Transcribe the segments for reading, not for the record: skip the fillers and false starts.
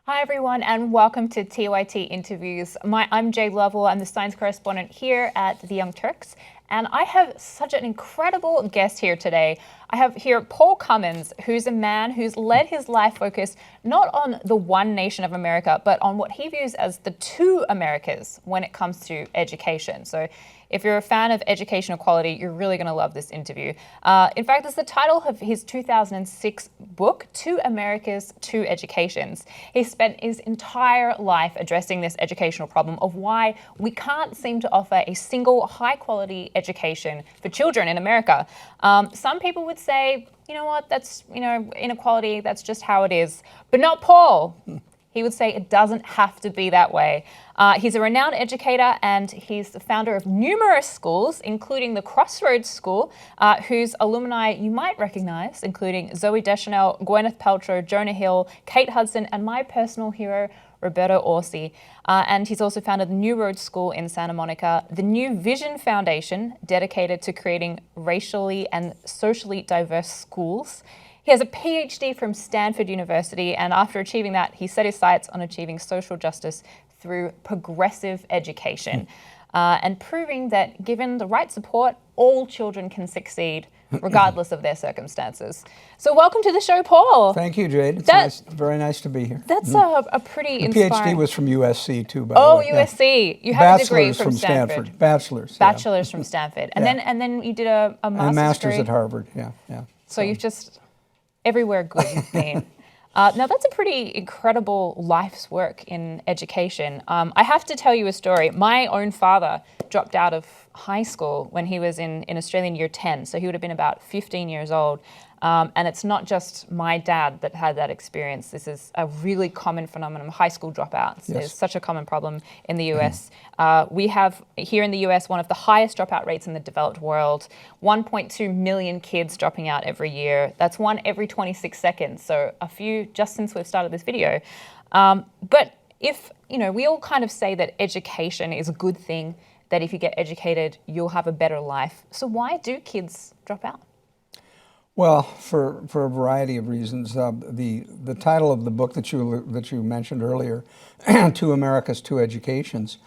Hi everyone and welcome to TYT Interviews. I'm Jayde Lovell, I'm the science correspondent here at the Young Turks, and I have such an incredible guest here today. I have here Paul Cummins, who's a man who's led his life focus not on the one nation of America, but on what he views as the two Americas when it comes to education. So if you're a fan of education equality, you're really going to love this interview. In fact, it's the title of his 2006 book, Two Americas, Two Educations. He spent his entire life addressing this educational problem of why we can't seem to offer a single high-quality education for children in America. Some people would say, you know what, that's, inequality, that's just how it is. But not Paul. He would say it doesn't have to be that way. He's a renowned educator and he's the founder of numerous schools, including the Crossroads School, whose alumni you might recognize, including Zooey Deschanel, Gwyneth Paltrow, Jonah Hill, Kate Hudson, and my personal hero, Roberto Orsi. And he's also founded the New Road School in Santa Monica, the New Vision Foundation, dedicated to creating racially and socially diverse schools. He has a PhD from Stanford University, and after achieving that, he set his sights on achieving social justice through progressive education, and proving that given the right support, all children can succeed, regardless of their circumstances. So welcome to the show, Paul. Thank you, Jade. It's nice, very nice to be here. That's a pretty inspiring... PhD was from USC too, by the way. Oh, USC. Yeah. You have a degree from Stanford. Bachelor's. Bachelor's from Stanford. And then you did a master's and master's degree. at Harvard, yeah. So you've just... everywhere good you've been. Now that's a pretty incredible life's work in education. I have to tell you a story. My own father dropped out of high school when he was in Australian year 10, so he would have been about 15 years old. And it's not just my dad that had that experience. This is a really common phenomenon, high school dropouts. Yes. It's such a common problem in the US. We have here in the US one of the highest dropout rates in the developed world. 1.2 million kids dropping out every year. That's one every 26 seconds. So a few just since we've started this video. But if, we all kind of say that education is a good thing, that if you get educated, you'll have a better life. So why do kids drop out? Well, for a variety of reasons. The title of the book that you mentioned earlier, Two Americas, Two Educations,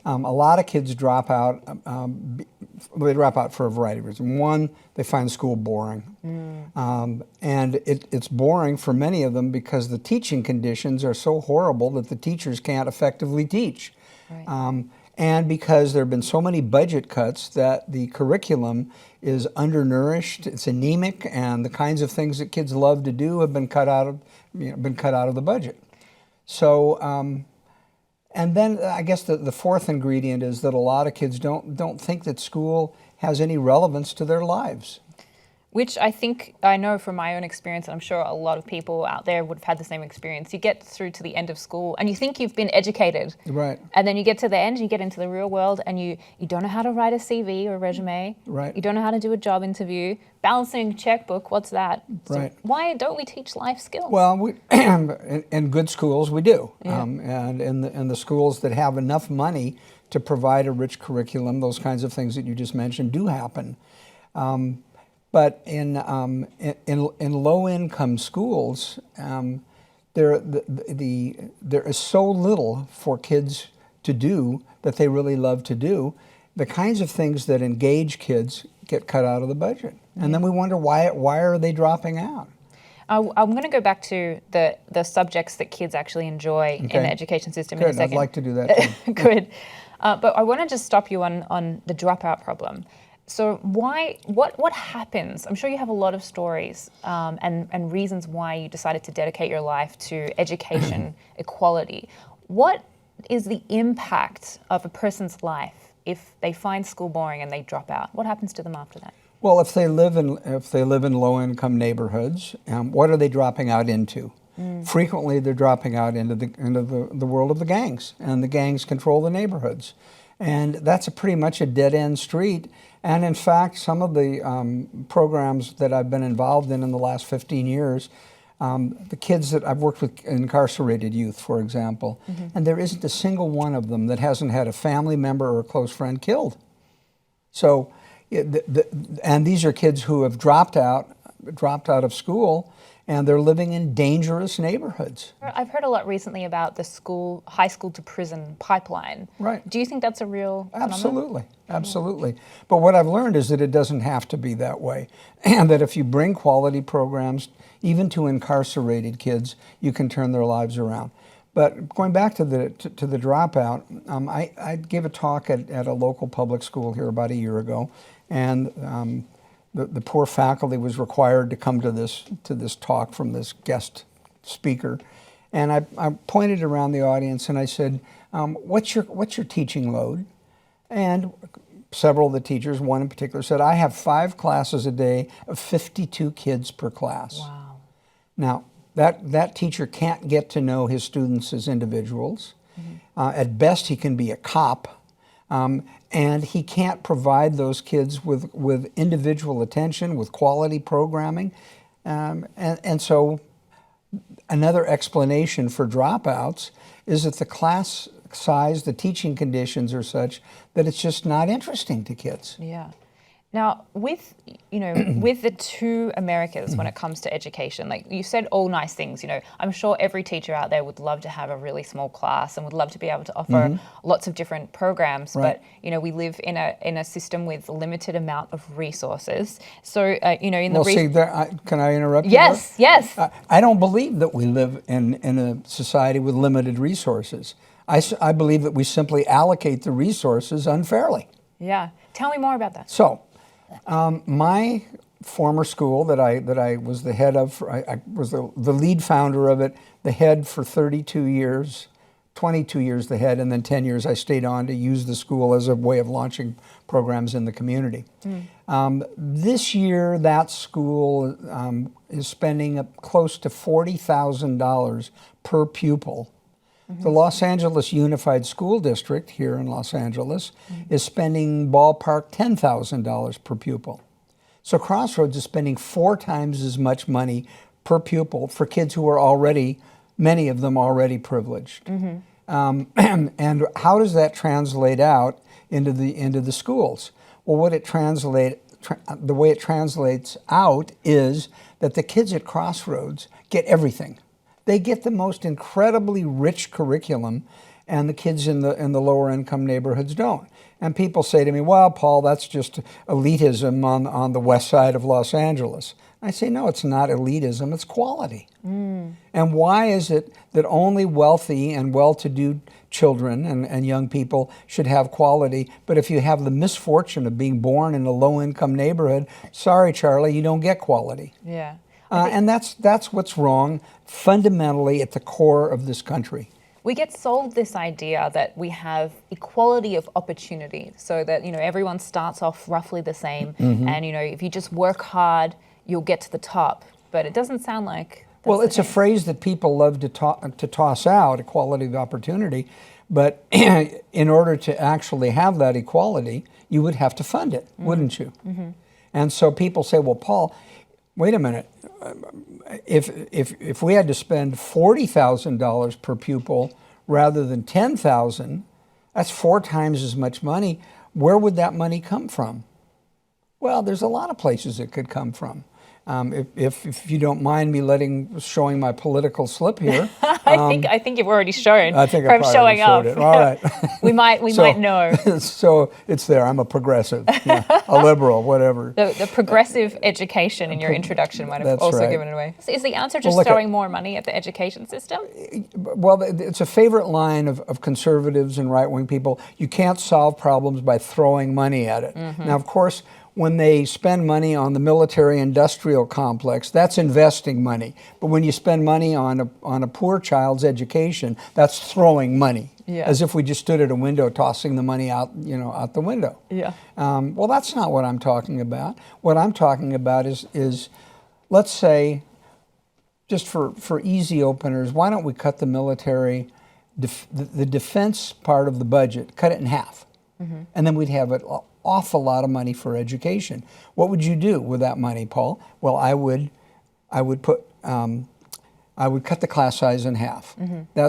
a lot of kids drop out. They drop out for a variety of reasons. One, they find school boring. And it's boring for many of them because the teaching conditions are so horrible that the teachers can't effectively teach. Right. And because there have been so many budget cuts that the curriculum is undernourished, it's anemic, and the kinds of things that kids love to do have been cut out of the budget. So, and then I guess the fourth ingredient is that a lot of kids don't think that school has any relevance to their lives. Which I know from my own experience, and I'm sure a lot of people out there would have had the same experience. You get through to the end of school and you think you've been educated. Right. And then you get to the end, you get into the real world and you don't know how to write a CV or a resume. Right. You don't know how to do a job interview. Balancing a checkbook, what's that? Right. So why don't we teach life skills? Well, in good schools we do. Yeah. And in the schools that have enough money to provide a rich curriculum, those kinds of things that you just mentioned do happen. But in low-income schools, there is so little for kids to do that they really love to do. The kinds of things that engage kids get cut out of the budget, and then we wonder why are they dropping out? I'm going to go back to the subjects that kids actually enjoy in the education system in a second. I'd like to do that too. Good, but I want to just stop you on the dropout problem. So what happens? I'm sure you have a lot of stories and reasons why you decided to dedicate your life to education equality. What is the impact of a person's life if they find school boring and they drop out? What happens to them after that? Well, if they live in low-income neighborhoods, what are they dropping out into? Frequently, they're dropping out into the world of the gangs, and the gangs control the neighborhoods. And that's pretty much a dead-end street. And in fact, some of the programs that I've been involved in the last 15 years, the kids that I've worked with, incarcerated youth, for example, and there isn't a single one of them that hasn't had a family member or a close friend killed. So, and these are kids who have dropped out of school, and they're living in dangerous neighborhoods. I've heard a lot recently about the high school to prison pipeline. Right. Do you think that's a real phenomenon? Absolutely, absolutely. But what I've learned is that it doesn't have to be that way, and that if you bring quality programs, even to incarcerated kids, you can turn their lives around. But going back to the dropout, I gave a talk at a local public school here about a year ago, and the poor faculty was required to come to this talk from this guest speaker, and I pointed around the audience and I said, "What's your teaching load?" And several of the teachers, one in particular, said, "I have 5 classes a day of 52 kids per class." Wow. Now, that teacher can't get to know his students as individuals. At best, he can be a cop, and he can't provide those kids with individual attention, with quality programming. And so another explanation for dropouts is that the class size, the teaching conditions are such that it's just not interesting to kids. Yeah. Now, with with the two Americas when it comes to education, like you said all nice things, I'm sure every teacher out there would love to have a really small class and would love to be able to offer lots of different programs, right. But we live in a system with limited amount of resources. So can I interrupt you? Yes, yes. I don't believe that we live in a society with limited resources. I believe that we simply allocate the resources unfairly. Yeah. Tell me more about that. So, my former school that I was the head of, I was the lead founder of it, the head for 32 years, 22 years the head, and then 10 years I stayed on to use the school as a way of launching programs in the community. This year, that school is spending close to $40,000 per pupil. The Los Angeles Unified School District here in Los Angeles is spending ballpark $10,000 per pupil. So Crossroads is spending 4 times as much money per pupil for kids who are many of them already privileged. And how does that translate out into the schools? Well, the way it translates out is that the kids at Crossroads get everything. They get the most incredibly rich curriculum, and the kids in the lower income neighborhoods don't. And people say to me, "Well, Paul, that's just elitism on the west side of Los Angeles." I say, no, it's not elitism, it's quality. And why is it that only wealthy and well-to-do children and young people should have quality, but if you have the misfortune of being born in a low-income neighborhood, sorry, Charlie, you don't get quality. Yeah. And that's what's wrong fundamentally at the core of this country. We get sold this idea that we have equality of opportunity, so that everyone starts off roughly the same, and if you just work hard, you'll get to the top. But it doesn't sound like that's well, it's a phrase that people love to toss out, equality of opportunity. But in order to actually have that equality, you would have to fund it, wouldn't you? And so people say, "Well, Paul, wait a minute. If we had to spend $40,000 per pupil rather than $10,000, that's 4 times as much money. Where would that money come from?" Well, there's a lot of places it could come from. If you don't mind me showing my political slip here. I think you've already shown. I think I from showing showed up. It. All right. we might know. So it's there. I'm a progressive, a liberal, whatever. The progressive education in your introduction might have also given it away. Is the answer just throwing more money at the education system? Well, it's a favorite line of conservatives and right-wing people. You can't solve problems by throwing money at it. Now, of course, when they spend money on the military-industrial complex, that's investing money. But when you spend money on a poor child's education, that's throwing money, as if we just stood at a window tossing the money out, out the window. Yeah. Well, that's not what I'm talking about. What I'm talking about is let's say, just for easy openers, why don't we cut the military, the defense part of the budget, cut it in half, and then we'd have an awful lot of money for education. What would you do with that money, Paul? Well, I would cut the class size in half.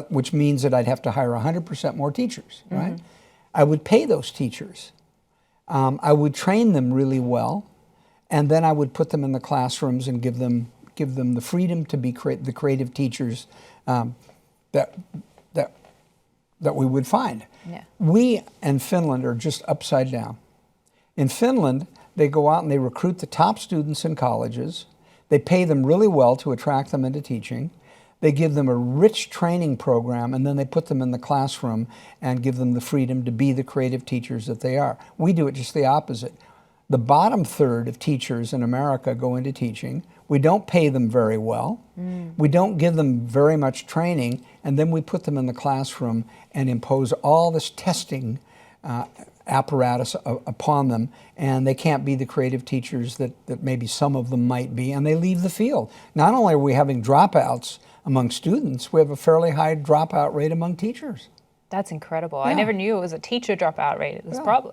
Which means that I'd have to hire 100% more teachers, right? I would pay those teachers. I would train them really well, and then I would put them in the classrooms and give them give them the freedom to be the creative teachers that we would find. Yeah. We in Finland are just upside down. In Finland, they go out and they recruit the top students in colleges. They pay them really well to attract them into teaching. They give them a rich training program, and then they put them in the classroom and give them the freedom to be the creative teachers that they are. We do it just the opposite. The bottom third of teachers in America go into teaching. We don't pay them very well. We don't give them very much training, and then we put them in the classroom and impose all this testing apparatus upon them, and they can't be the creative teachers that maybe some of them might be, and they leave the field. Not only are we having dropouts among students, we have a fairly high dropout rate among teachers. That's incredible. Yeah. I never knew it was a teacher dropout rate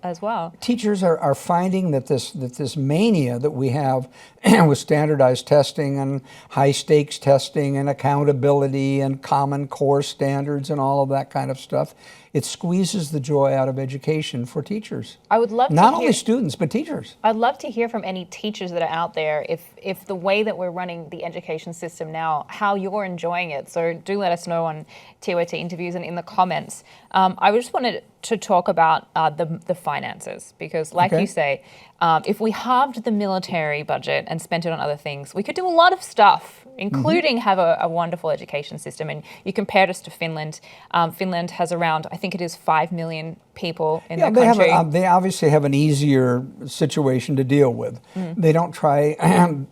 as well. Teachers are finding that this mania that we have with standardized testing and high stakes testing and accountability and common core standards and all of that kind of stuff, it squeezes the joy out of education for teachers. I would love to Not hear, only students, but teachers. I'd love to hear from any teachers that are out there if the way that we're running the education system now, how you're enjoying it. So do let us know on TYT interviews and in the comments. I just wanted to talk about the finances, because like you say, if we halved the military budget and spent it on other things, we could do a lot of stuff, including have a wonderful education system. And you compared us to Finland. Finland has around, I think it is 5 million people in their country. They obviously have an easier situation to deal with. They don't try,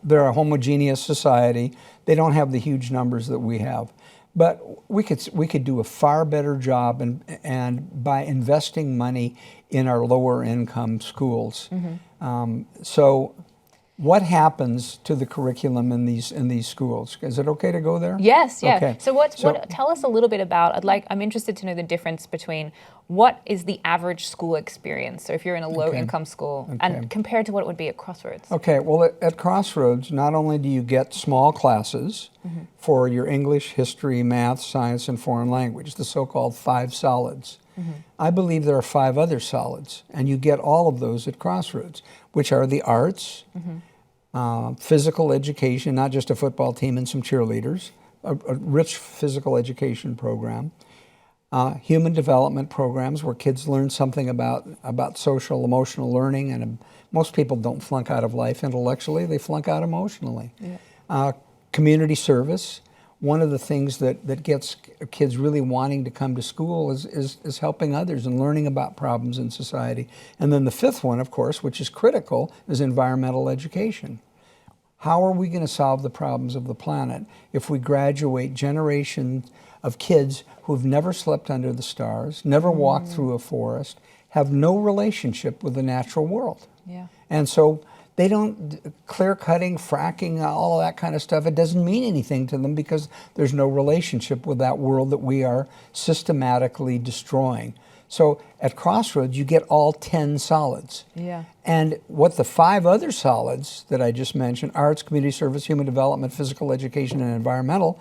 they're a homogeneous society. They don't have the huge numbers that we have. But we could do a far better job and by investing money in our lower income schools. So what happens to the curriculum in these schools? Is it okay to go there? Yes, yeah. Okay. So tell us a little bit about, I'm interested to know the difference between what is the average school experience, so if you're in a low income school, and compared to what it would be at Crossroads. Okay, well at Crossroads, not only do you get small classes for your English, history, math, science, and foreign language, the so-called 5 solids. I believe there are 5 other solids, and you get all of those at Crossroads, which are the arts, physical education, not just a football team and some cheerleaders, a rich physical education program, human development programs where kids learn something about social, emotional learning, and most people don't flunk out of life intellectually, they flunk out emotionally. Community service. One of the things that gets kids really wanting to come to school is helping others and learning about problems in society. And then the 5th one, of course, which is critical, is environmental education. How are we going to solve the problems of the planet if we graduate generations of kids who've never slept under the stars, never walked through a forest, have no relationship with the natural world? And so they don't, clear-cutting, fracking, all of that kind of stuff, it doesn't mean anything to them because there's no relationship with that world that we are systematically destroying. So at Crossroads, you get all 10 solids. And what the 5 other solids that I just mentioned, arts, community service, human development, physical education, and environmental,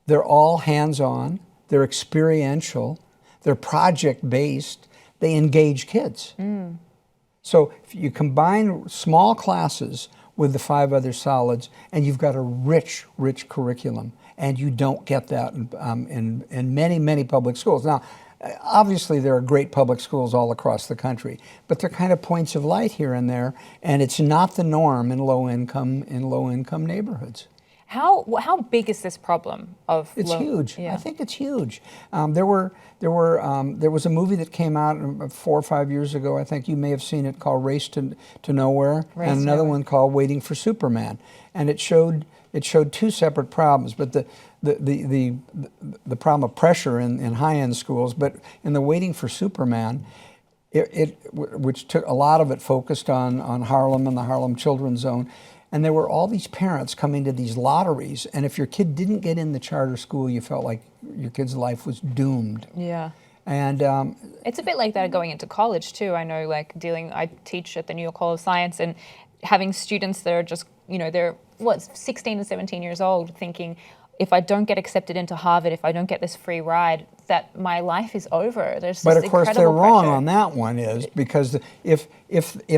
they're all hands-on, they're experiential, they're project-based, they engage kids. So if you combine small classes with the 5 other solids, and you've got a rich, rich curriculum, and you don't get that in many, many public schools. Now, obviously there are great public schools all across the country, but they're kind of points of light here and there, and it's not the norm in low-income neighborhoods. How big is this problem of? It's huge. I think it's huge. There was a movie that came out 4 or 5 years ago. I think you may have seen it, called Race to Nowhere, and another one called Waiting for Superman. And it showed 2 separate problems, but the problem of pressure in high-end schools. But in the Waiting for Superman, which took a lot of it focused on Harlem and the Harlem Children's Zone. And there were all these parents coming to these lotteries, and if your kid didn't get in the charter school, you felt like your kid's life was doomed. And it's a bit like that going into college too. I know, I teach at the New York College of Science, and having students that are just, they're 16 and 17 years old, thinking, if I don't get accepted into Harvard, if I don't get this free ride, that my life is over. There's But this of course, they're incredible wrong pressure. on that one, is because if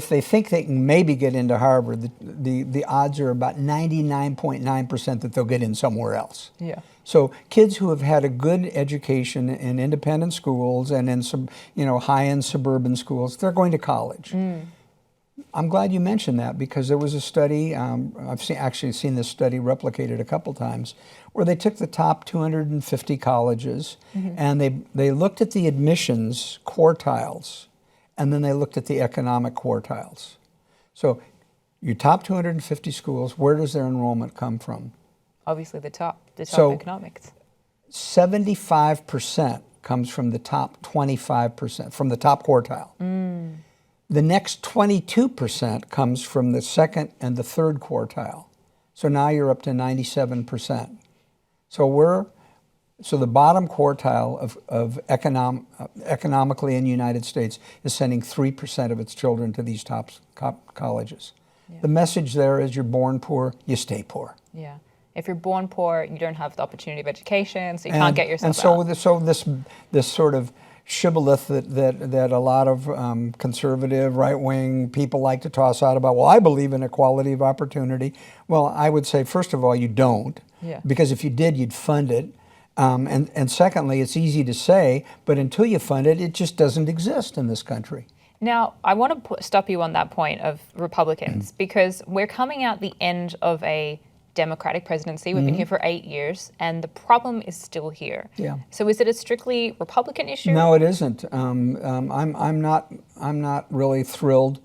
they think they can maybe get into Harvard, the odds are about 99.9% that they'll get in somewhere else. Yeah. So kids who have had a good education in independent schools and in some, high-end suburban schools, they're going to college. I'm glad you mentioned that, because there was a study, I've actually seen this study replicated a couple times, where they took the top 250 colleges and they looked at the admissions quartiles, and then they looked at the economic quartiles. So your top 250 schools, where does their enrollment come from? Obviously the top So- economics. 75% comes from the top 25%, from the top quartile. The next 22% comes from the second and the third quartile. So now you're up to 97%. So the bottom quartile of economically in the United States is sending 3% of its children to these top colleges. Yeah. The message there is, you're born poor, you stay poor. Yeah. If you're born poor, you don't have the opportunity of education, so you can't get yourself out. So this sort of shibboleth that a lot of conservative, right-wing people like to toss out about, well, I believe in equality of opportunity. Well, I would say, first of all, you don't. Yeah. Because if you did, you'd fund it. And secondly, it's easy to say, but until you fund it, it just doesn't exist in this country. Now, I want to stop you on that point of Republicans, because we're coming out the end of a Democratic presidency. We've been here for 8 years, and the problem is still here. Yeah. So is it a strictly Republican issue? No, it isn't. I'm not really thrilled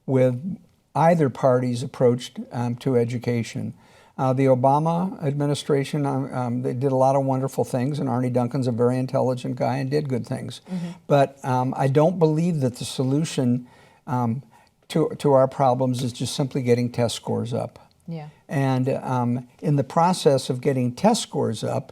with either party's approach to education. The Obama administration, they did a lot of wonderful things, and Arne Duncan's a very intelligent guy and did good things. But I don't believe that the solution to our problems is just simply getting test scores up. Yeah. And in the process of getting test scores up,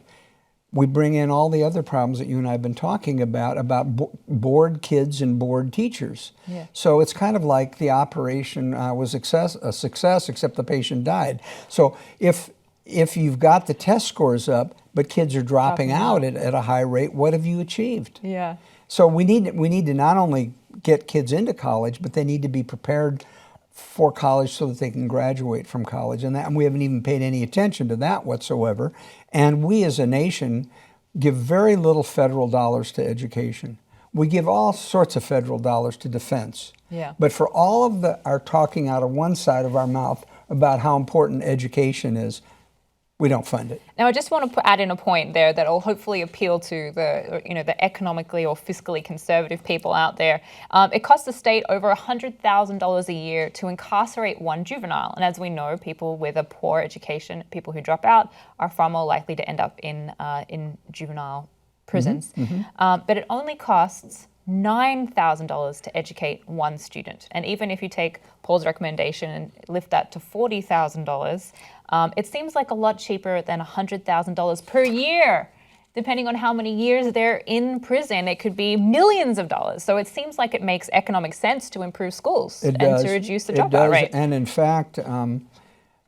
we bring in all the other problems that you and I have been talking about bored kids and bored teachers. Yeah. So it's kind of like the operation was a success, except the patient died. So if you've got the test scores up, but kids are dropping out at a high rate, what have you achieved? Yeah. So we need to not only get kids into college, but they need to be prepared for college so that they can graduate from college. And we haven't even paid any attention to that whatsoever. And we as a nation give very little federal dollars to education. We give all sorts of federal dollars to defense. Yeah. But for all of our talking out of one side of our mouth about how important education is, we don't fund it. Now, I just want to add in a point there that will hopefully appeal to the economically or fiscally conservative people out there. It costs the state over $100,000 a year to incarcerate one juvenile. And as we know, people with a poor education, people who drop out, are far more likely to end up in juvenile prisons. But it only costs $9,000 to educate one student. And even if you take Paul's recommendation and lift that to $40,000, it seems like a lot cheaper than $100,000 per year. Depending on how many years they're in prison, it could be millions of dollars. So it seems like it makes economic sense to improve schools and to reduce the dropout rate. And in fact,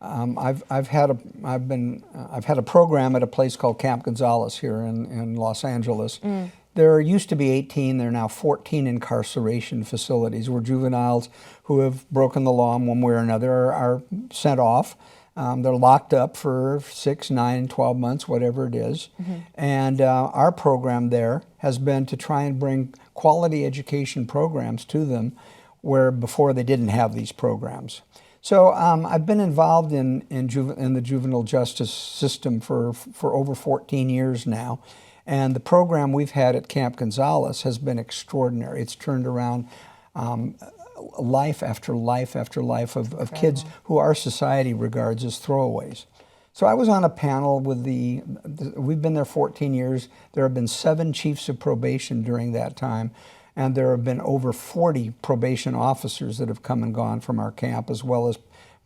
I've had a program at a place called Camp Gonzales here in Los Angeles. There used to be 18, there are now 14 incarceration facilities where juveniles who have broken the law in one way or another are sent off. They're locked up for 6, 9, 12 months, whatever it is. And our program there has been to try and bring quality education programs to them where before they didn't have these programs. So I've been involved in the juvenile justice system for over 14 years now. And the program we've had at Camp Gonzales has been extraordinary. It's turned around life after life after life of kids who our society regards as throwaways. So I was on a panel with we've been there 14 years. There have been 7 chiefs of probation during that time. And there have been over 40 probation officers that have come and gone from our camp, as well as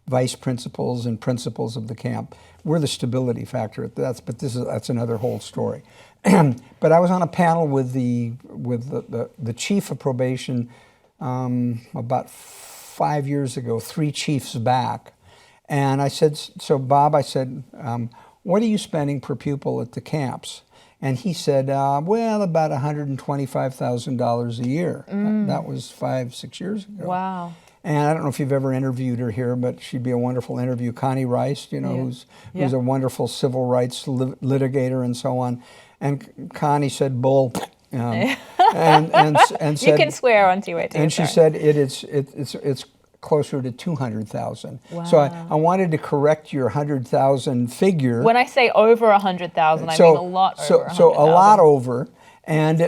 vice principals and principals of the camp. We're the stability factor. That's another whole story. But I was on a panel with the chief of probation about 5 years ago, 3 chiefs back, and I said, "So Bob," I said, "what are you spending per pupil at the camps?" And he said, well, about $125,000 a year. That was 5-6 years ago. Wow. And I don't know if you've ever interviewed her here, but she'd be a wonderful interview. Connie Rice, who's a wonderful civil rights litigator and so on. And Connie said, "Bull," and said, you can swear on TYT. And she said it's closer to 200,000. Wow. So I wanted to correct your 100,000 figure. When I say over 100,000, I mean a lot over 100,000. So a lot over, and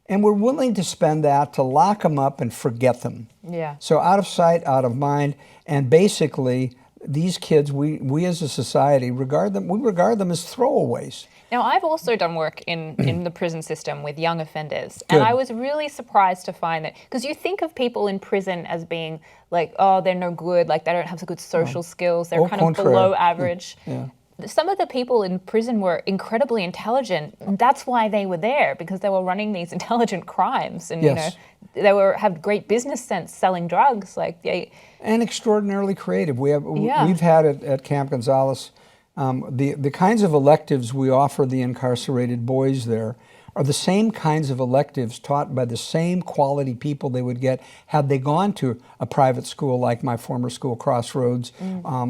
we're willing to spend that to lock them up and forget them. Yeah. So out of sight, out of mind, and basically these kids, we as a society regard them as throwaways. Now, I've also done work in the prison system with young offenders, Good. and I was really surprised to find that, because you think of people in prison as being like, oh, they're no good, like they don't have so good social skills, they're kind of below average. Yeah. Some of the people in prison were incredibly intelligent. That's why they were there, because they were running these intelligent crimes, and Yes. they had great business sense selling drugs, and extraordinarily creative. We've had at Camp Gonzales. The kinds of electives we offer the incarcerated boys there are the same kinds of electives taught by the same quality people they would get had they gone to a private school like my former school, Crossroads,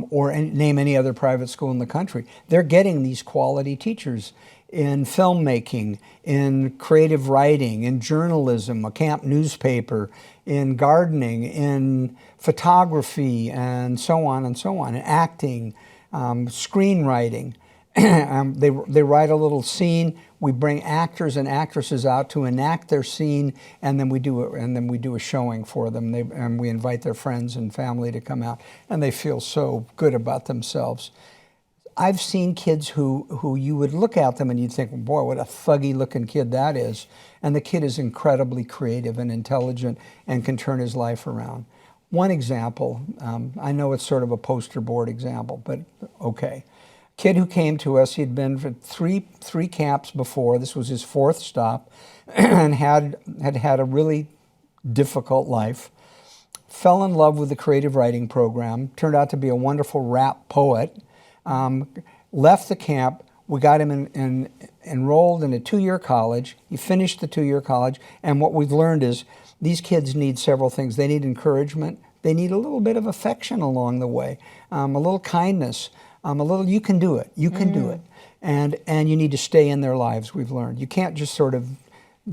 or name any other private school in the country. They're getting these quality teachers in filmmaking, in creative writing, in journalism, a camp newspaper, in gardening, in photography, and so on, in acting, screenwriting. They write a little scene. We bring actors and actresses out to enact their scene, and then we do a showing for them. And we invite their friends and family to come out, and they feel so good about themselves. I've seen kids who you would look at them and you'd think, boy, what a thuggy looking kid that is. And the kid is incredibly creative and intelligent and can turn his life around. One example, I know it's sort of a poster board example, but okay. Kid who came to us, he'd been for three camps before. This was his fourth stop, and had a really difficult life. Fell in love with the creative writing program. Turned out to be a wonderful rap poet. Left the camp. We got him enrolled in a 2-year college. He finished the 2-year college, and what we've learned is these kids need several things. They need encouragement. They need a little bit of affection along the way, a little kindness. A little, you can do it, you can do it. And you need to stay in their lives, we've learned. You can't just sort of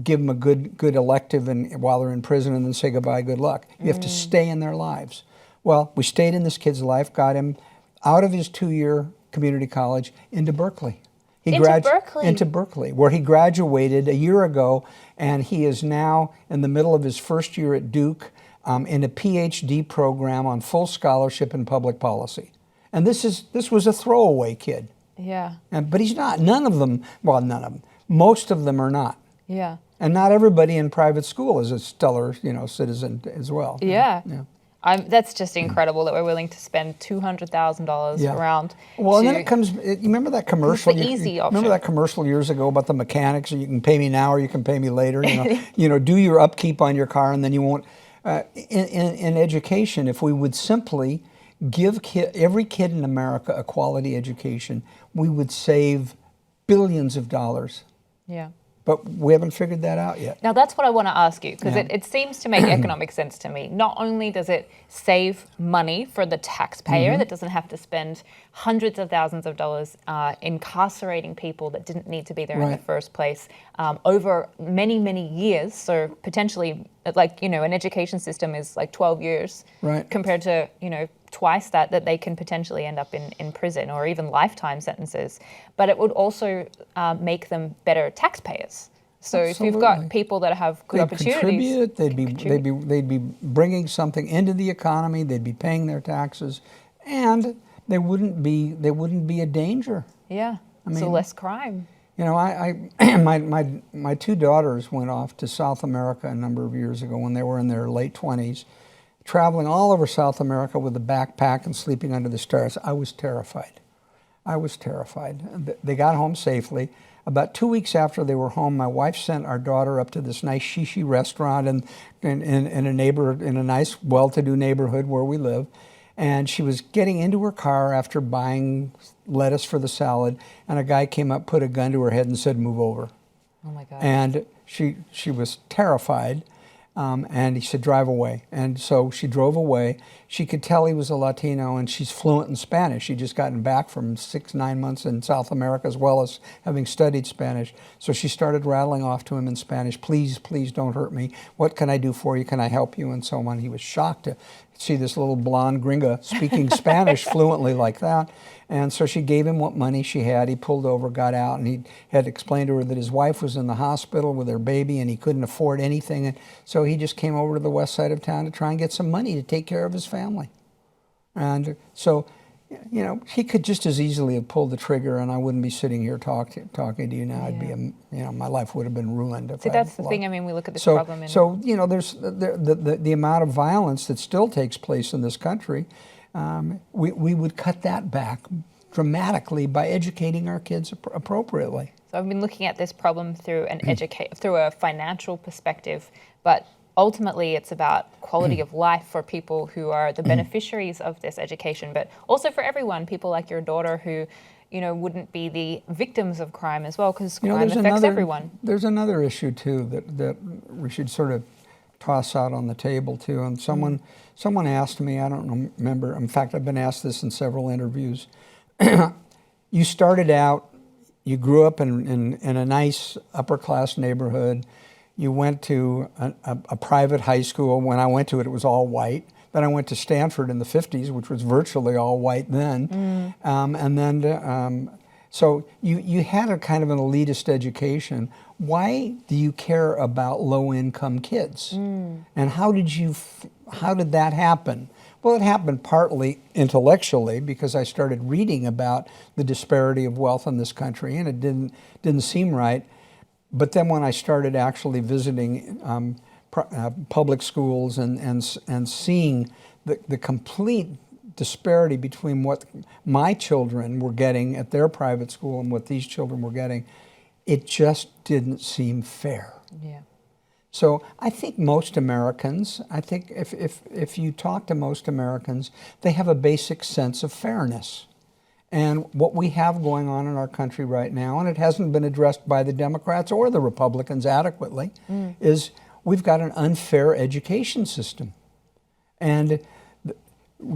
give them a good elective while they're in prison and then say goodbye, good luck. You have to stay in their lives. Well, we stayed in this kid's life, got him out of his 2-year community college into Berkeley. Into Berkeley, where he graduated a year ago, and he is now in the middle of his first year at Duke in a PhD program on full scholarship in public policy. And this was a throwaway kid. Yeah. But he's not. None of them. Most of them are not. Yeah. And not everybody in private school is a stellar, citizen as well. Yeah. Yeah. That's just incredible that we're willing to spend $200,000 around. Well, and then it comes. You remember that commercial? The easy option. Remember that commercial years ago about the mechanics? You can pay me now, or you can pay me later. Do your upkeep on your car, and then you won't. In education, if we would simply give every kid in America a quality education, we would save billions of dollars. Yeah. But we haven't figured that out yet. Now that's what I want to ask you, because it seems to make economic sense to me. Not only does it save money for the taxpayer that doesn't have to spend hundreds of thousands of dollars incarcerating people that didn't need to be there in the first place over many, many years. So potentially, an education system is like 12 years compared to, twice that they can potentially end up in prison or even lifetime sentences. But it would also make them better taxpayers. So if you've got people that have good opportunities, they'd be bringing something into the economy. They'd be paying their taxes, and they wouldn't be a danger. Yeah, so less crime. My 2 daughters went off to South America a number of years ago when they were in their late 20s, traveling all over South America with a backpack and sleeping under the stars. I was terrified. They got home safely. About 2 weeks after they were home, my wife sent our daughter up to this nice shishi restaurant in a nice, well-to-do neighborhood where we live. And she was getting into her car after buying lettuce for the salad, and a guy came up, put a gun to her head and said, "Move over." Oh my God. And she was terrified, and he said, "Drive away." And so she drove away. She could tell he was a Latino, and she's fluent in Spanish. She'd just gotten back from 6-9 months in South America, as well as having studied Spanish. So she started rattling off to him in Spanish, "Please, please don't hurt me. What can I do for you? Can I help you?" And so on. He was shocked to see this little blonde gringa speaking Spanish fluently like that. And so she gave him what money she had. He pulled over, got out, and he had explained to her that his wife was in the hospital with her baby and he couldn't afford anything. And so he just came over to the west side of town to try and get some money to take care of his family. And so, you know, he could just as easily have pulled the trigger, and I wouldn't be sitting here talking to you now. I'd be, you know, my life would have been ruined. If See, I that's the had thing. I mean, we look at this problem. So, you know, there's the amount of violence that still takes place in this country. We would cut that back dramatically by educating our kids appropriately. So I've been looking at this problem through through a financial perspective, but ultimately it's about quality of life for people who are the beneficiaries of this education, but also for everyone, people like your daughter who, you know, wouldn't be the victims of crime as well, because crime affects everyone. There's another issue too that we should sort of toss out on the table too. And someone asked me, I don't remember, in fact, I've been asked this in several interviews. You started out, you grew up in a nice upper class neighborhood. You went to a private high school. When I went to it, it was all white. Then I went to Stanford in the 50s, which was virtually all white then. And then, so you had a kind of an elitist education. Why do you care about low-income kids? And how did that happen? Well, it happened partly intellectually because I started reading about the disparity of wealth in this country, and it didn't seem right. But then when I started actually visiting public schools and seeing the complete disparity between what my children were getting at their private school and what these children were getting, it just didn't seem fair. Yeah. So I think most Americans, I think if you talk to most Americans, they have a basic sense of fairness. And what we have going on in our country right now, and it hasn't been addressed by the Democrats or the Republicans adequately, is we've got an unfair education system. And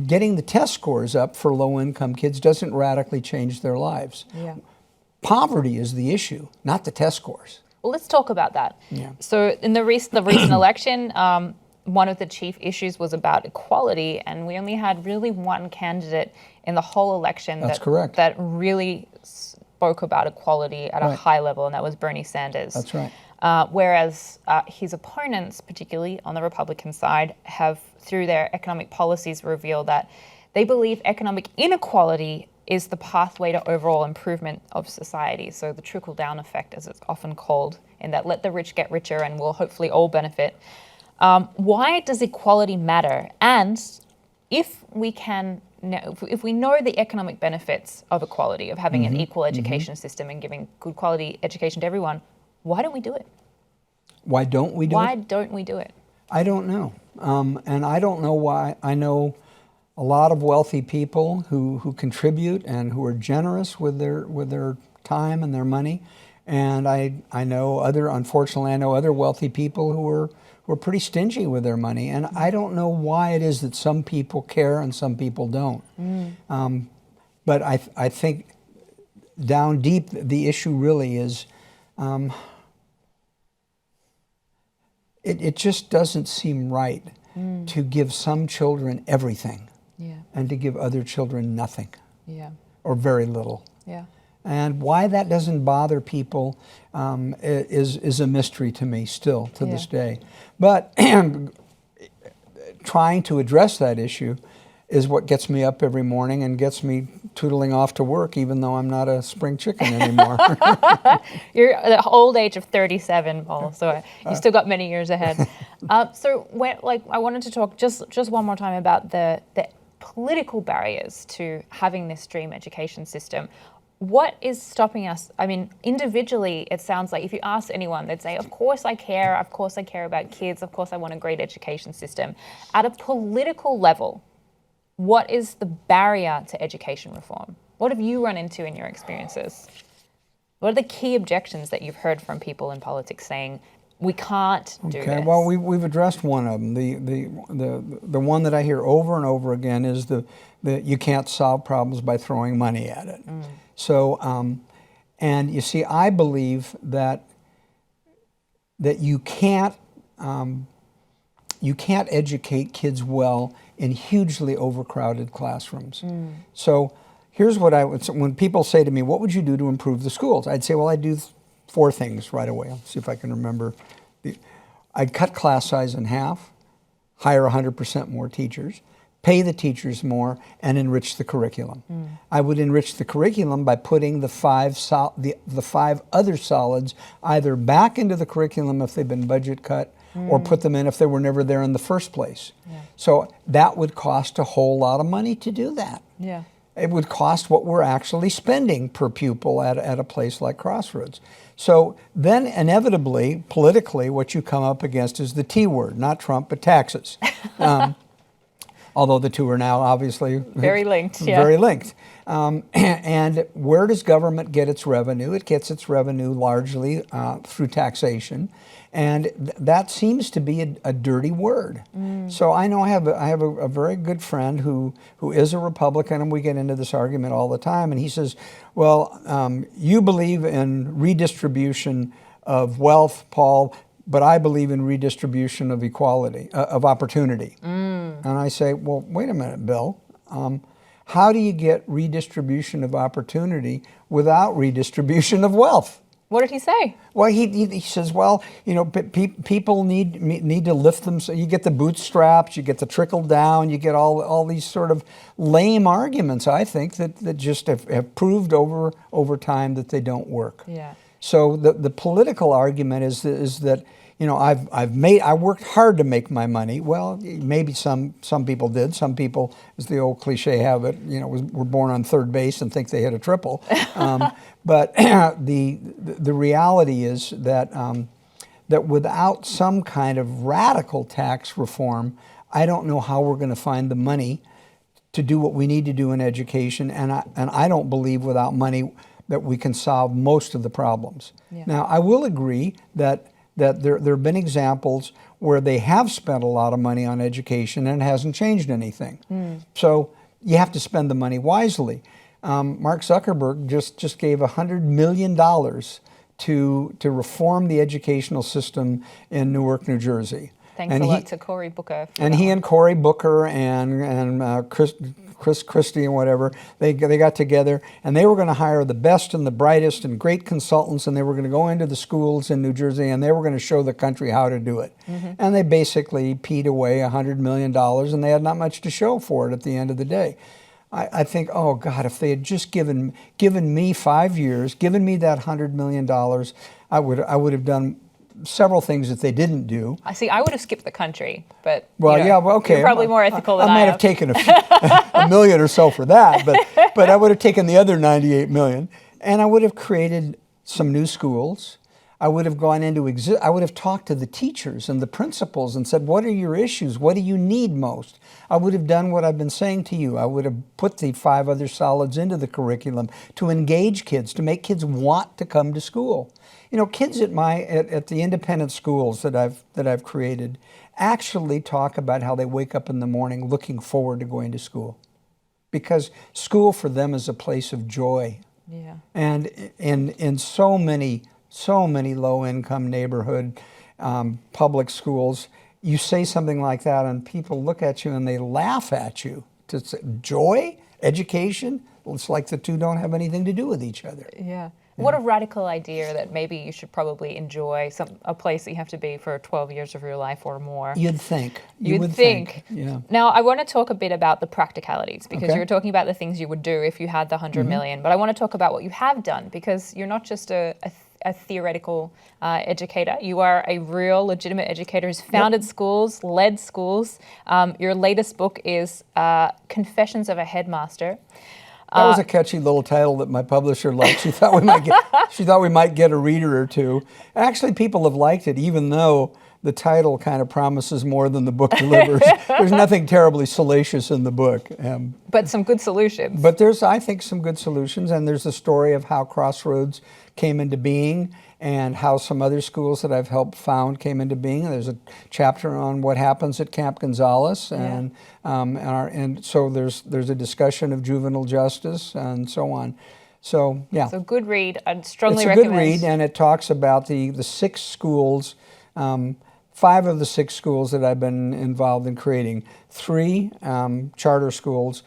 getting the test scores up for low-income kids doesn't radically change their lives. Yeah. Poverty is the issue, not the test scores. Well, let's talk about that. Yeah. So in the recent election, one of the chief issues was about equality, and we only had really one candidate in the whole election that really spoke about equality at a high level, and that was Bernie Sanders. That's right. Whereas his opponents, particularly on the Republican side, have, through their economic policies, revealed that they believe economic inequality is the pathway to overall improvement of society. So the trickle-down effect, as it's often called, in that let the rich get richer and we'll hopefully all benefit. Why does equality matter? And if we know the economic benefits of equality, of having an equal education system and giving good quality education to everyone, why don't we do it? Why don't we do it? Why don't we do it? I don't know. And I don't know why. I know a lot of wealthy people who contribute and who are generous with their time and their money. And I know unfortunately, I know other wealthy people who are pretty stingy with their money. And I don't know why it is that some people care and some people don't. But I think down deep, the issue really is, it just doesn't seem right to give some children everything and to give other children nothing or very little. And why that doesn't bother people is a mystery to me still to this day. But trying to address that issue is what gets me up every morning and gets me tootling off to work, even though I'm not a spring chicken anymore. You're at the old age of 37, Paul, so you still got many years ahead. So I wanted to talk just one more time about the political barriers to having this dream education system. What is stopping us? I mean, individually, it sounds like if you ask anyone, they'd say, of course I care about kids, of course I want a great education system. At a political level, What is the barrier to education reform? What have you run into in your experiences? What are the key objections that you've heard from people in politics saying, we can't do this? Well, we've addressed one of them. The one that I hear over and over again is the you can't solve problems by throwing money at it. So, and you see, I believe that you can't educate kids well in hugely overcrowded classrooms. So here's what when people say to me, what would you do to improve the schools? I'd say, well, I'd do 4 things right away. Let's see if I can remember. I'd cut class size in half, hire 100% more teachers, pay the teachers more, and enrich the curriculum. I would enrich the curriculum by putting the 5 other solids either back into the curriculum if they've been budget cut, or put them in if they were never there in the first place. So that would cost a whole lot of money to do that. It would cost what we're actually spending per pupil at a place like Crossroads. So then inevitably, politically, what you come up against is the T word, not Trump, but taxes. Although the two are now obviously very linked. Very linked. And where does government get its revenue? It gets its revenue largely through taxation. And that seems to be a dirty word. So I know I have a very good friend who is a Republican, and we get into this argument all the time. And he says, well, you believe in redistribution of wealth, Paul, but I believe in redistribution of equality, of opportunity. And I say, well, wait a minute, Bill. How do you get redistribution of opportunity without redistribution of wealth? What did he say? Well, he says, well, you know, people need to lift them. So you get the bootstraps, you get the trickle down, you get all these sort of lame arguments, I think, that just have proved over time that they don't work. So the political argument is that, you know, I worked hard to make my money. Well, maybe some people did. Some people, as the old cliche have it, you know, were born on third base and think they hit a triple. But the reality is that that without some kind of radical tax reform, I don't know how we're going to find the money to do what we need to do in education, and I don't believe without money that we can solve most of the problems. Now, I will agree that there have been examples where they have spent a lot of money on education and it hasn't changed anything. So you have to spend the money wisely. Mark Zuckerberg just gave $100 million to reform the educational system in Newark, New Jersey. Thanks a lot to Cory Booker. And he and Cory Booker and Chris Christie and whatever, they got together and they were going to hire the best and the brightest and great consultants, and they were going to go into the schools in New Jersey and they were going to show the country how to do it. And they basically peed away $100 million, and they had not much to show for it at the end of the day. I think, oh God, if they had just given me 5 years, given me that $100 million, I would have done several things that they didn't do. I see. I would have skipped the country, but well, yeah, well, okay. You're probably more ethical than I might have taken a million or so for that, but I would have taken the other 98 million, and I would have created some new schools. I would have gone into I would have talked to the teachers and the principals and said, what are your issues? What do you need most? I would have done what I've been saying to you. I would have put the 5 other solids into the curriculum to engage kids, to make kids want to come to school. You know, kids at the independent schools that I've created actually talk about how they wake up in the morning looking forward to going to school, because school for them is a place of joy. And in so many low-income neighborhood public schools, you say something like that and people look at you and they laugh at you. To say, joy, education, it's like the two don't have anything to do with each other. What a radical idea that maybe you should probably enjoy a place that you have to be for 12 years of your life or more. You'd think. You'd think. Yeah. Now, I want to talk a bit about the practicalities, because you were talking about the things you would do if you had the 100 million, but I want to talk about what you have done, because you're not just a theoretical educator. You are a real, legitimate educator who's founded schools, led schools. Your latest book is Confessions of a Headmaster. That was a catchy little title that my publisher liked. She thought we might get a reader or two. Actually, people have liked it, even though the title kind of promises more than the book delivers. There's nothing terribly salacious in the book. But some good solutions. But there's, I think, some good solutions, and there's a story of how Crossroads came into being and how some other schools that I've helped found came into being. There's a chapter on what happens at Camp Gonzales, and so there's a discussion of juvenile justice and so on. So yeah, it's a good read. I'd strongly recommend. It's a recommend. good read, and it talks about the 6 schools. 5 of the 6 schools that I've been involved in creating, 3 charter schools,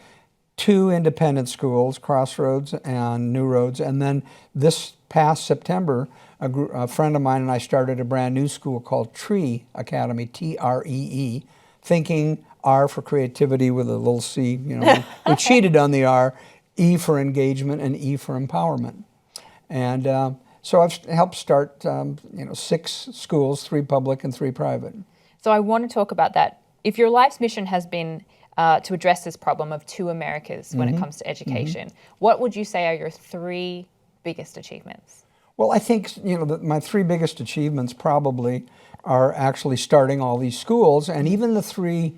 2 independent schools, Crossroads and New Roads, and then this past September, a friend of mine and I started a brand new school called Tree Academy, T-R-E-E, thinking R for creativity with a little C, we cheated on the R, E for engagement, and E for empowerment. And so I've helped start 6 schools, 3 public and 3 private. So I want to talk about that. If your life's mission has been to address this problem of 2 Americas when it comes to education, what would you say are your 3 biggest achievements? Well, I think my 3 biggest achievements probably are actually starting all these schools, and even the 3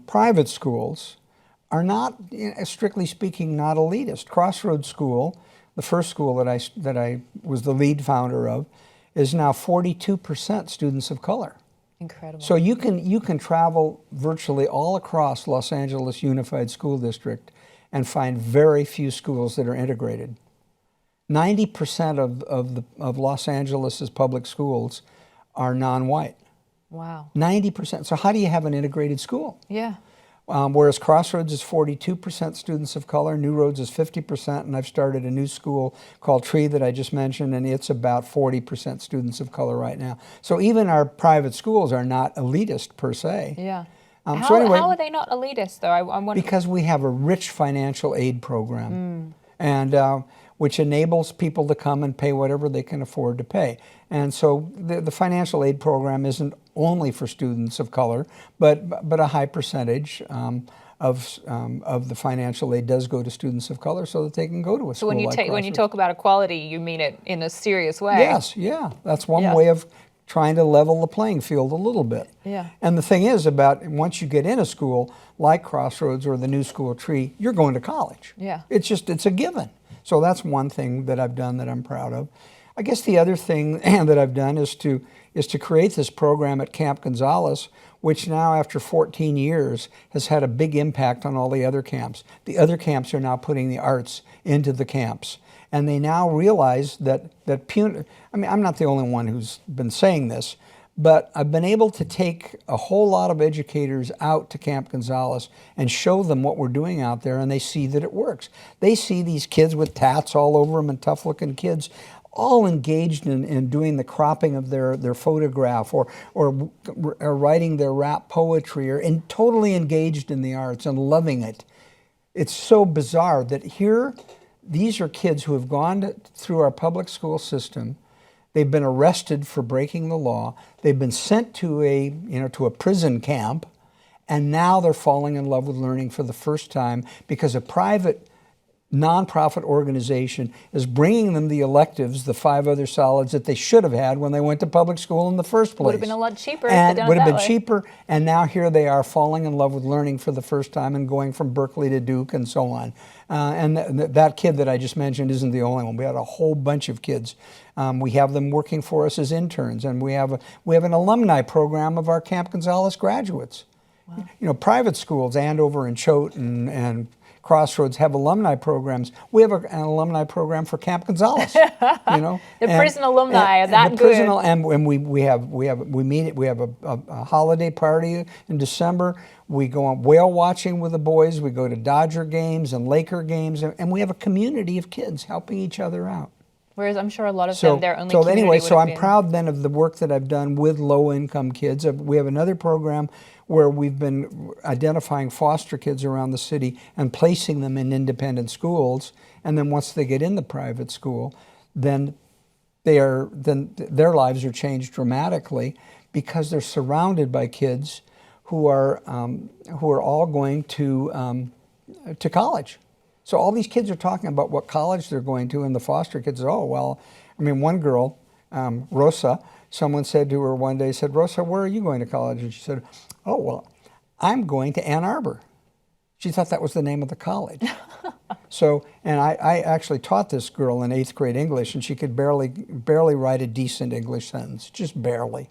private schools are not, strictly speaking, not elitist. Crossroads School, the first school that I was the lead founder of, is now 42% students of color. Incredible. So you can travel virtually all across Los Angeles Unified School District and find very few schools that are integrated. 90% of Los Angeles's public schools are non-white. Wow. 90%. So how do you have an integrated school? Yeah. Whereas Crossroads is 42% students of color, New Roads is 50%, and I've started a new school called Tree that I just mentioned, and it's about 40% students of color right now. So even our private schools are not elitist per se. Yeah. So anyway, how are they not elitist, though? I'm wondering. Because we have a rich financial aid program, and which enables people to come and pay whatever they can afford to pay. And so the financial aid program isn't only for students of color, but a high percentage of the financial aid does go to students of color so that they can go to a school like Crossroads. So when you talk about equality, you mean it in a serious way? Yes, yeah. That's one way of trying to level the playing field a little bit. Yeah. And the thing is about once you get in a school like Crossroads or the new school Tree, you're going to college. Yeah. It's a given. So that's one thing that I've done that I'm proud of. I guess the other thing that I've done is to create this program at Camp Gonzales, which now after 14 years has had a big impact on all the other camps. The other camps are now putting the arts into the camps. And they now realize that I'm not the only one who's been saying this, but I've been able to take a whole lot of educators out to Camp Gonzales and show them what we're doing out there, and they see that it works. They see these kids with tats all over them and tough-looking kids all engaged in doing the cropping of their photograph or writing their rap poetry and totally engaged in the arts and loving it. It's so bizarre that here, these are kids who have gone through our public school system. They've been arrested for breaking the law. They've been sent to a prison camp, and now they're falling in love with learning for the first time because a private nonprofit organization is bringing them the electives, the 5 other solids that they should have had when they went to public school in the first place. Would have been a lot cheaper. And would have been cheaper, and now here they are falling in love with learning for the first time and going from Berkeley to Duke and so on. And that kid that I just mentioned isn't the only one. We had a whole bunch of kids. We have them working for us as interns, and we have an alumni program of our Camp Gonzales graduates. Wow. Private schools, Andover and Choate and Crossroads have alumni programs. We have an alumni program for Camp Gonzales. The prison alumni are that good. And we have a holiday party in December. We go on whale watching with the boys. We go to Dodger games and Laker games, and we have a community of kids helping each other out. Whereas I'm sure a lot of them, their only community anyway, would have I'm been... proud then of the work that I've done with low-income kids. We have another program where we've been identifying foster kids around the city and placing them in independent schools. And then once they get in the private school, then their lives are changed dramatically because they're surrounded by kids who are all going to college. So all these kids are talking about what college they're going to, and the foster kids are, one girl, Rosa, someone said to her one day, said, "Rosa, where are you going to college?" And she said, "Oh, well, I'm going to Ann Arbor." She thought that was the name of the college. So, and I actually taught this girl in 8th grade English, and she could barely write a decent English sentence, just barely.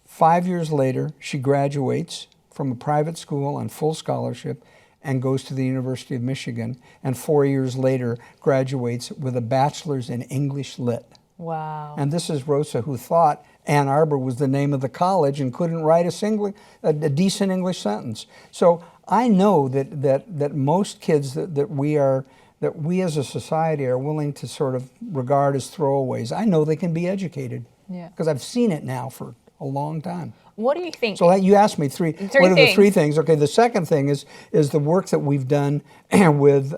5 years later, she graduates from a private school on full scholarship and goes to the University of Michigan, and 4 years later graduates with a bachelor's in English Lit. Wow. And this is Rosa, who thought Ann Arbor was the name of the college and couldn't write a decent English sentence. So I know that most kids that we as a society are willing to sort of regard as throwaways, I know they can be educated. Yeah. Because I've seen it now for a long time. What do you think? So you asked me three what are things. the 3 things? Okay, the second thing is the work that we've done with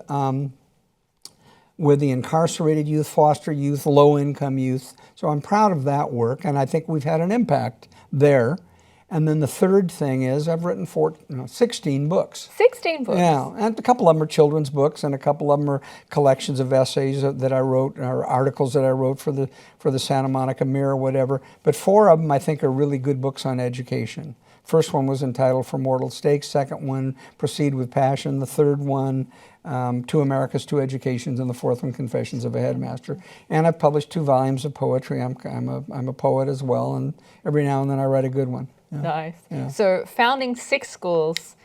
the incarcerated youth, foster youth, low-income youth. So I'm proud of that work, and I think we've had an impact there. And then the third thing is I've written 16 books. 16 books? Yeah, and a couple of them are children's books, and a couple of them are collections of essays that I wrote, or articles that I wrote for the Santa Monica Mirror, whatever. But 4 of them I think are really good books on education. First one was entitled For Mortal Stakes. Second one, Proceed with Passion. The third one, Two Americas, Two Educations, and the fourth one, Confessions of a Headmaster. And I've published 2 volumes of poetry. I'm a poet as well, and every now and then I write a good one. Yeah. Nice. Yeah. So founding 6 schools,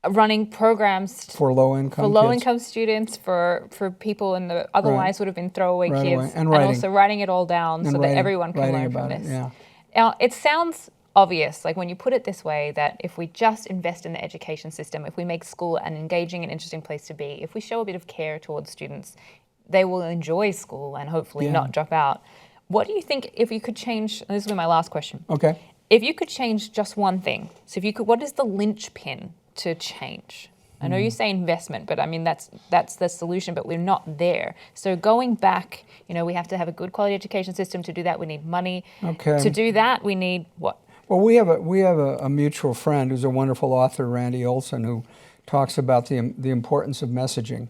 running programs for low-income students, for people in the otherwise would have been throwaway kids, and also writing it all down so that everyone can learn from this. Yeah. Now, it sounds obvious, like when you put it this way, that if we just invest in the education system, if we make school an engaging and interesting place to be, if we show a bit of care towards students, they will enjoy school and hopefully not drop out. What do you think if you could change, and this will be my last question. Okay. If you could change just one thing, so if you could, what is the linchpin to change? I know you say investment, but I mean, that's the solution, but we're not there. So going back, we have to have a good quality education system. To do that, we need money. Okay. To do that, we need what? Well, we have a mutual friend who's a wonderful author, Randy Olson, who talks about the importance of messaging.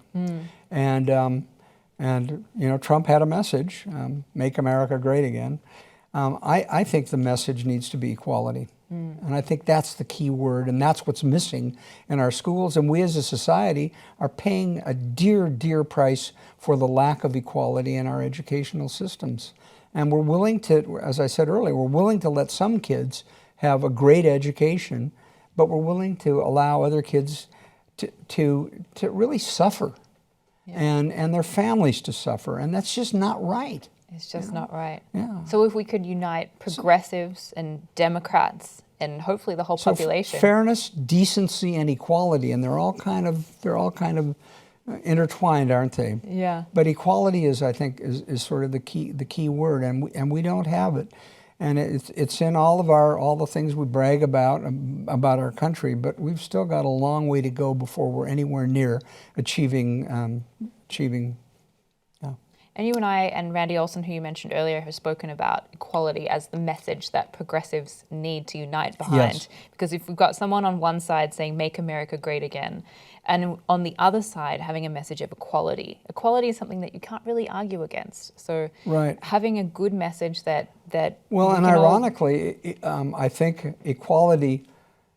And Trump had a message, "Make America Great Again." I think the message needs to be equality. And I think that's the key word, and that's what's missing in our schools. And we as a society are paying a dear, dear price for the lack of equality in our educational systems. And we're willing to, as I said earlier, we're willing to let some kids have a great education, but we're willing to allow other kids to really suffer, and their families to suffer. And that's just not right. It's just not right. Yeah. So if we could unite progressives and Democrats and hopefully the whole population. Fairness, decency, and equality, and they're all kind of intertwined, aren't they? Yeah. But equality is, I think, is sort of the key word, and we don't have it. And it's in all the things we brag about our country, but we've still got a long way to go before we're anywhere near achieving. And you and I and Randy Olson, who you mentioned earlier, have spoken about equality as the message that progressives need to unite behind. Yes. Because if we've got someone on one side saying, "Make America Great Again," and on the other side having a message of equality is something that you can't really argue against. So having a good message that well, and ironically, I think equality,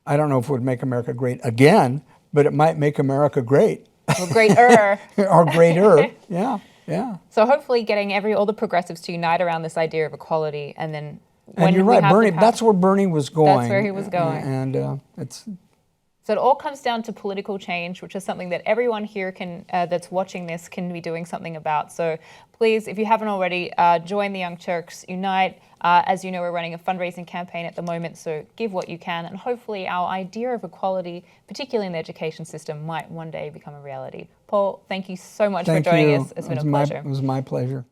I don't know if it would make America great again, but it might make America great. Or greater. Or greater, yeah. Yeah. So hopefully getting all the progressives to unite around this idea of equality, and then when you're right, Bernie, that's where Bernie was going. That's where he was going. And it's... So it all comes down to political change, which is something that everyone here that's watching this can be doing something about. So please, if you haven't already, join the Young Turks, unite. As you know, we're running a fundraising campaign at the moment, so give what you can, and hopefully our idea of equality, particularly in the education system, might one day become a reality. Paul, thank you so much for joining us. It's been a pleasure. It was my pleasure.